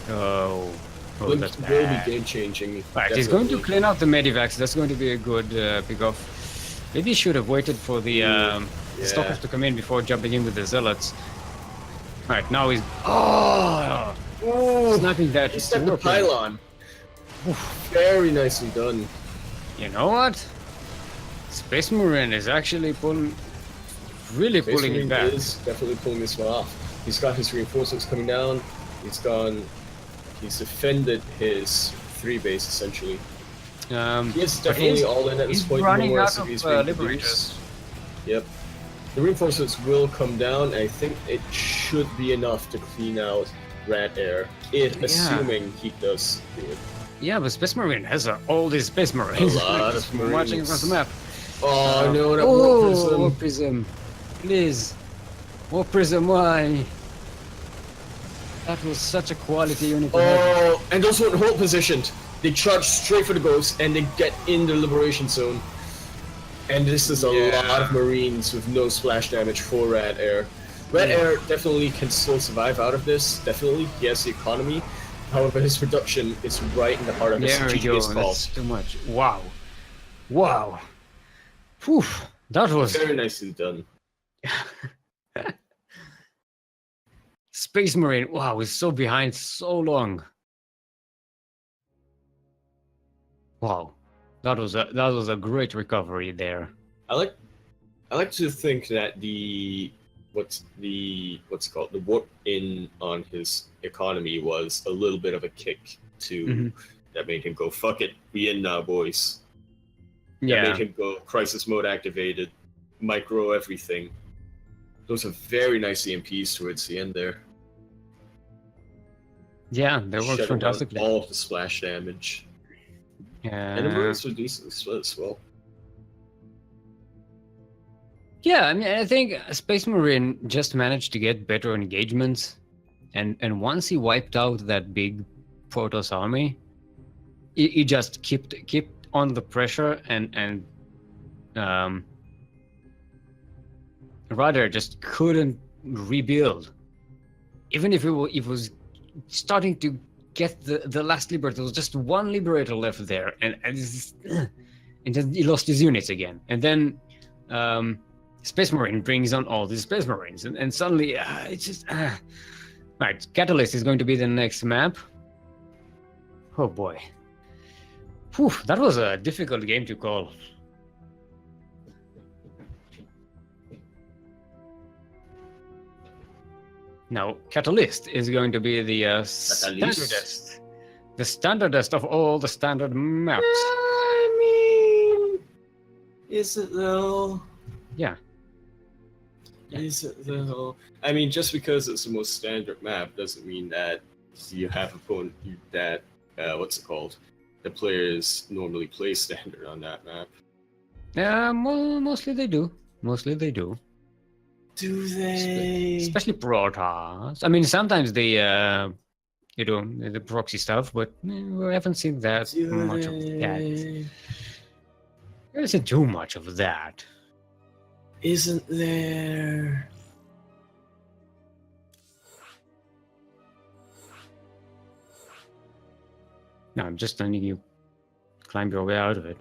Oh, Blink that's will bad. be game-changing. Right, he's going to clean out the Medivacs. That's going to be a good pick-off. Maybe he should have waited for the Stalkers to come in before jumping in with the Zealots. Alright, now he's... sniping that. He stepped the pylon. Very nicely done. You know what? Space Marine is actually pulling it back. Is definitely pulling this one off. He's got his reinforcements coming down. He's defended his 3 base essentially. He is definitely all in at this point. Running out of Liberators. Yep. The reinforcements will come down. I think it should be enough to clean out Rat Air, assuming he does do it. Yeah, but Space Marine has all these Space Marines. A lot of Marines. Marching across the map. Oh no, that War Prism. Please. War Prism, why? That was such a quality unit. Oh, and those weren't hold positioned. They charge straight for the ghost and they get in the liberation zone. And this is a lot of Marines with no splash damage for Red Air. Red Air definitely can still survive out of this. Definitely, he has the economy. However, his production is right in the heart of his GG's fault. That's too much. Wow. Wow. Whew. That was very nicely done. Space Marine, wow, is so behind so long. Wow, that was a great recovery there. I like to think that the warp in on his economy was a little bit of a kick to that made him go, fuck it, we in now, boys. That made him go crisis mode activated, micro everything. Those are very nice EMPs towards the end there. Yeah, they worked fantastically. All of the splash damage. And the Marines were decently split as well. Yeah, I mean, I think Space Marine just managed to get better engagements, and once he wiped out that big Protoss army, he just kept on the pressure, and Ryder just couldn't rebuild. Even if it was starting to get the last Liberator, there was just one Liberator left there, and then he lost his units again. And then Space Marine brings on all these Space Marines, and suddenly it's just... Right, Catalyst is going to be the next map. Oh boy. Whew, that was a difficult game to call. Now, Catalyst is going to be the standardest. The standardest of all the standard maps. I mean, is it though? Yeah. Is it though? I mean, just because it's the most standard map doesn't mean that you have opponent that what's it called? The players normally play standard on that map. Yeah, mostly they do. Mostly they do. Do they? Especially Protoss. I mean, sometimes they, the proxy stuff, but we haven't seen that much of that. There isn't too much of that. Isn't there? No, I'm just letting you climb your way out of it.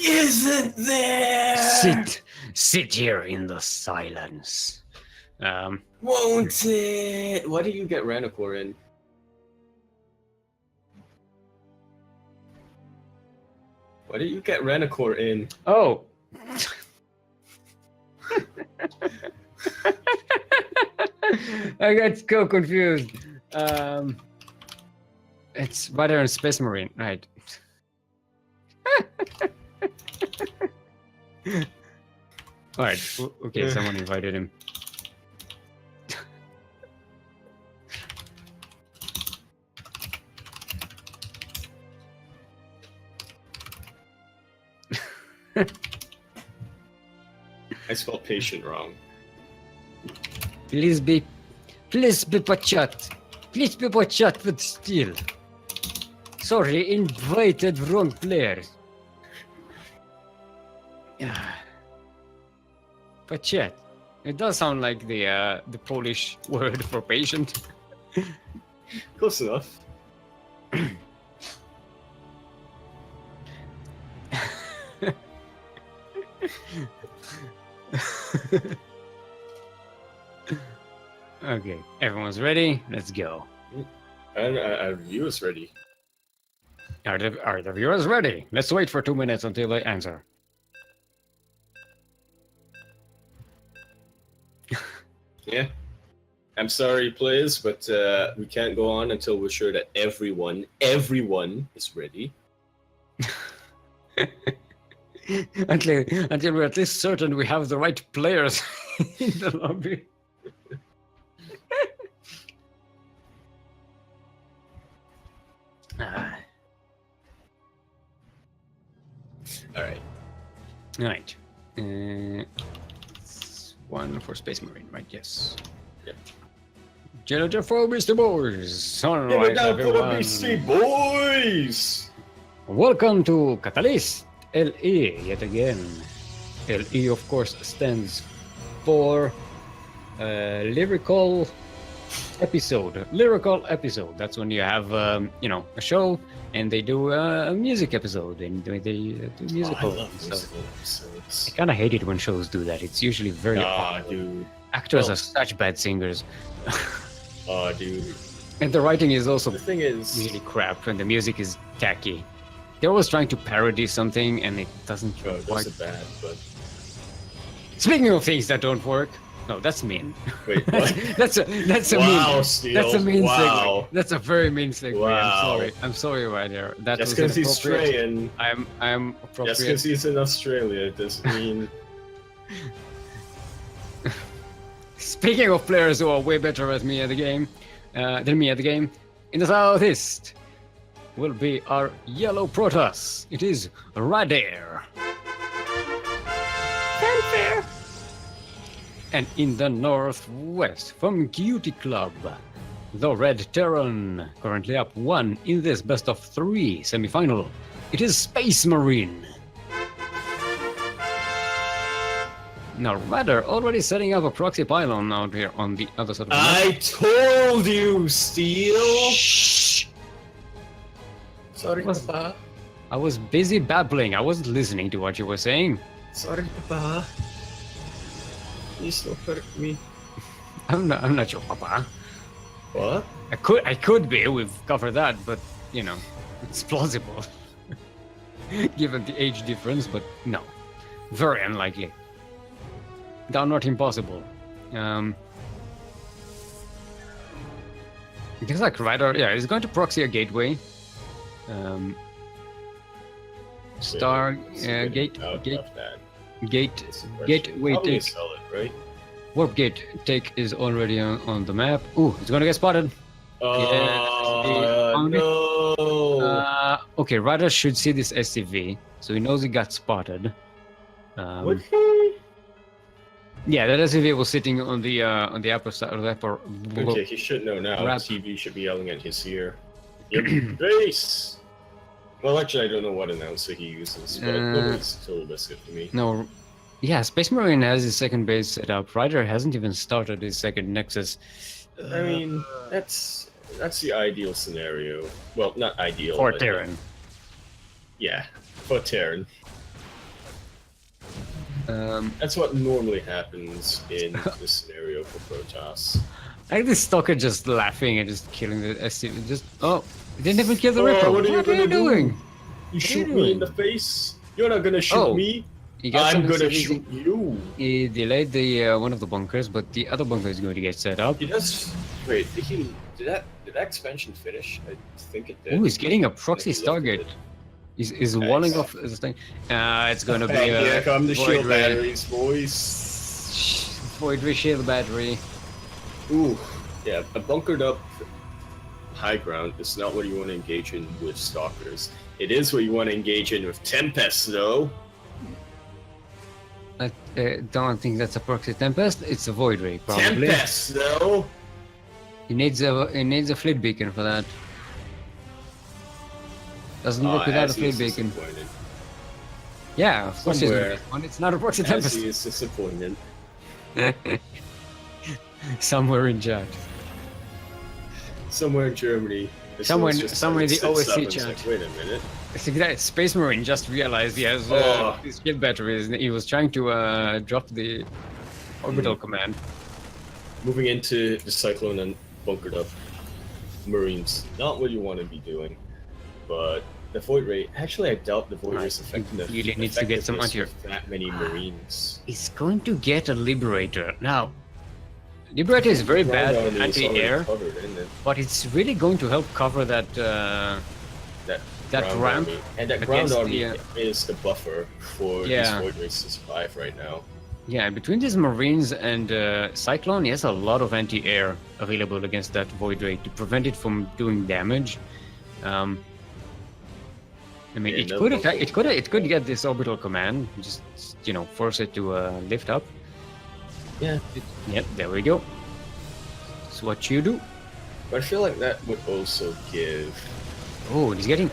Isn't there? Sit here in the silence. Won't it? Why do you get Ranacor in? Why do you get Ranacor in? Oh. I got so confused. It's Rider and Space Marine, right? Alright, okay, someone invited him. I spelled patient wrong. Please be patchat. Please be patchat with steel. Sorry, invited wrong players. Patchat. It does sound like the Polish word for patient. Close enough. Okay, everyone's ready. Let's go. And our viewers ready. Are the viewers ready? Let's wait for 2 minutes until they answer. Yeah. I'm sorry, players, but we can't go on until we're sure that everyone is ready. until we're at least certain we have the right players in the lobby. All right. One for Space Marine, right? Yes. Yep. Janitor for Beastie Boys. All Give it right, down for the everyone. Beastie Boys! Welcome to Catalyst LE yet again. LE, of course, stands for lyrical episode. Lyrical episode. That's when you have, a show and they do a music episode and they do musical. I love musical episodes. I kind of hate it when shows do that. It's usually very awkward. Dude. Actors are such bad singers. Oh, dude. And the writing is also The thing is, really crap and the music is tacky. They're always trying to parody something and it doesn't those quite. are bad, but Speaking of things that don't work, no, that's mean. wait, what? that's a Wow, mean. Steel. That's a mean Wow. segue. That's a very mean segue. Wow. I'm sorry right there. That Just was because he's inappropriate. Australian, I'm just appropriate. because he's in Australia doesn't mean. Speaking of players who are way better at me at the game, than me at the game, in the southeast will be our yellow Protoss. It is Radair. Fanfare. And in the northwest, from Cutie Club, the Red Terran, currently up 1 in this best of 3 semifinal. It is Space Marine. Now, Radar already setting up a proxy pylon out here on the other side of the map. I told you, Steel. Shh! Sorry, Was- Papa. I was busy babbling. I wasn't listening to what you were saying. Sorry, Papa. Please don't hurt me. I'm not your papa. What? I could be. We've covered that, but you know, it's plausible given the age difference. But no, very unlikely. Though not impossible. It looks like Ryder, yeah, he's going to proxy a gateway. Star gateway take. Sell it, right? Warp gate take is already on the map. Ooh, it's gonna get spotted. No. Okay, Ryder should see this SCV, so he knows he got spotted. Would he? Yeah, that SCV was sitting on the upper side of the upper. Okay, he should know now. Wrap. TV should be yelling at his ear. Yep, base. Well, actually, I don't know what announcer he uses, but nobody's totally biscuit for me. No, yeah, Space Marine has his second base set up. Ryder hasn't even started his second Nexus. I mean, that's the ideal scenario. Well, not ideal. For but, Terran. Yeah, for Terran. That's what normally happens in this scenario for Protoss. I like this Stalker just laughing and just killing the SCV. Just he didn't even kill the Ripper. What are you doing? You shoot me in the face? You're not gonna shoot me. I'm gonna shoot you. He delayed the one of the bunkers, but the other bunker is going to get set up. He does. Wait, did that expansion finish? I think it did. Oh, he's getting a proxy Stargate. He's walling off this thing. It's going to be here come the Void shield Ray. batteries, boys. Void Ray shield battery. Ooh, yeah, a bunkered up high ground is not what you want to engage in with Stalkers. It is what you want to engage in with Tempests, though. I don't think that's a proxy Tempest. It's a Void Ray, probably. Tempests, though. He needs a fleet beacon for that. Doesn't work without a fleet beacon. Yeah, of course it's not a proxy Tempest. He is disappointed. Somewhere in chat. Somewhere in Germany. Somewhere in the OSC chat. Like, wait a minute. It's exactly, Space Marine just realized he has his shield batteries. He was trying to drop the orbital command. Moving into the Cyclone and bunkered up Marines. Not what you want to be doing. But the Void Ray, actually I doubt the Void Ray's effectiveness. He really needs to get some anti-air. That many Marines. He's going to get a Liberator. Now, Liberator is very bad anti-air, but it's really going to help cover that ramp. And that ground army is the buffer for these Void Rays to survive right now. Yeah, between these Marines and Cyclone, he has a lot of anti-air available against that Void Ray to prevent it from doing damage. I mean, it could get this orbital command, just force it to lift up. Yeah. Yep, there we go. That's what you do. But I feel like that would also give. Oh, he's getting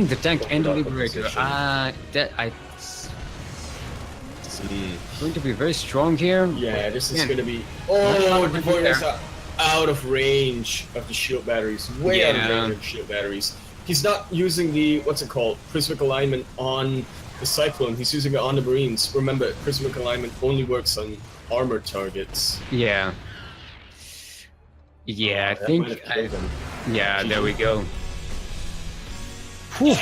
the tank and the Liberator. It's going to be very strong here. Yeah, this is going to be. Oh, the Void is out of range of the shield batteries. Way out of range of the shield batteries. He's not using the prismic alignment on the Cyclone. He's using it on the Marines. Remember, prismic alignment only works on armored targets. Yeah. Yeah, I think. Yeah, there we go. Whew.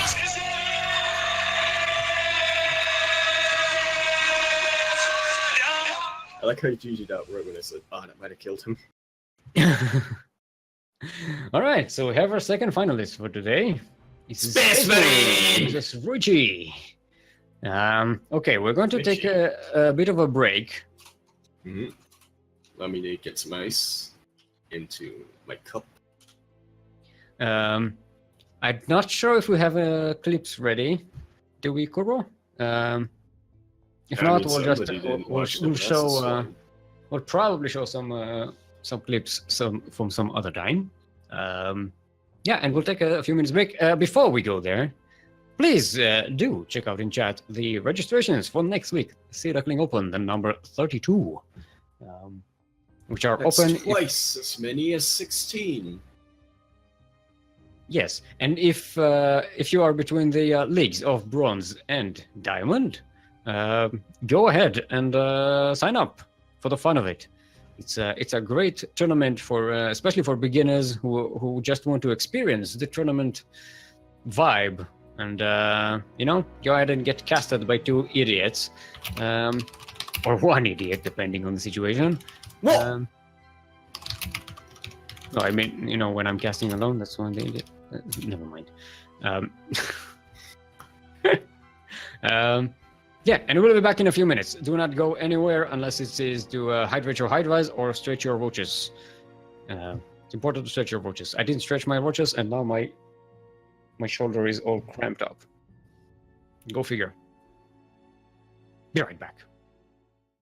I like how you GG'd out right when I said, that might have killed him. All right, so we have our second finalist for today. It's Space Marine! It's Ruchi. Okay, we're going to take a bit of a break. Mm-hmm. Let me get some ice into my cup. I'm not sure if we have clips ready. Do we, Kuro? If not, we'll just we'll probably show some clips from some other time. And we'll take a few minutes break. Before we go there, please do check out in chat the registrations for next week, Sea Duckling Open, the number 32, which are open. Twice as many as 16. Yes, and if you are between the leagues of Bronze and Diamond, go ahead and sign up for the fun of it. It's a great tournament for especially for beginners who just want to experience the tournament vibe and go ahead and get casted by 2 idiots, or 1 idiot depending on the situation. No, I mean, when I'm casting alone, that's 1 idiot. Never mind. Yeah, and we'll be back in a few minutes. Do not go anywhere unless it is to hydrate your hydras or stretch your watches. It's important to stretch your watches. I didn't stretch my watches, and now my shoulder is all cramped up. Go figure. Be right back.